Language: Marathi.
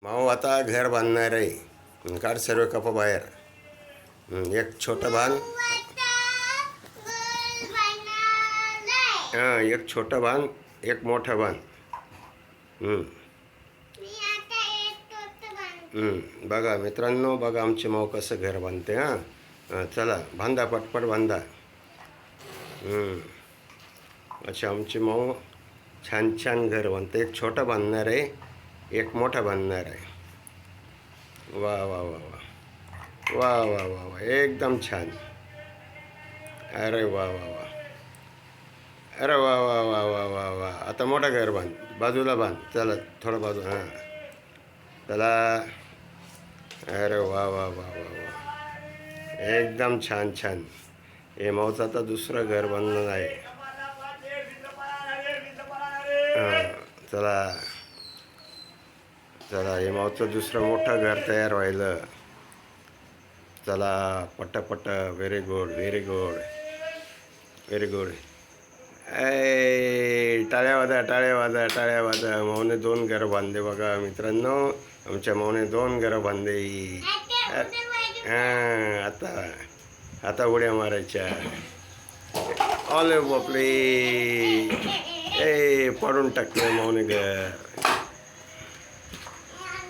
माऊ आता घर बांधणार आहे. काढ सर्व कपा बाहेर. एक छोटं भान, हां, एक छोटं भान, एक मोठं भान. बघा मित्रांनो, बघा आमची माऊ कसं घर बांधते. हां, चला बांधा, पटपट बांधा. अच्छा, आमची माऊ छान छान घर बांधते. एक छोटं बांधणार आहे, एक मोठं बांधणार आहे. वा वा वा वा वा वा वा वा, एकदम छान. अरे वा वा वा, अरे वा वा वा वा वा वा. आता मोठं घर बांध, बाजूला बांध. चला थोडं बाजू. हां, चला. अरे वा वा वा वा वा, एकदम छान छान. हे माऊचं आता दुसरं घर बांधणं आहे. हां, चला चला, हे माऊचं दुसरं मोठं घर तयार व्हायलं. चला पट. Very good, very good, very good. टाळ्या वाजा, टाळ्या वाजा, टाळ्या वाजा. माऊने 2 घरं बांधले बघा मित्रांनो. आमच्या माऊने 2 घरं बांधले. हां, आता उड्या मारायच्या. ऑले बापले, पडून टाकले माऊने घर.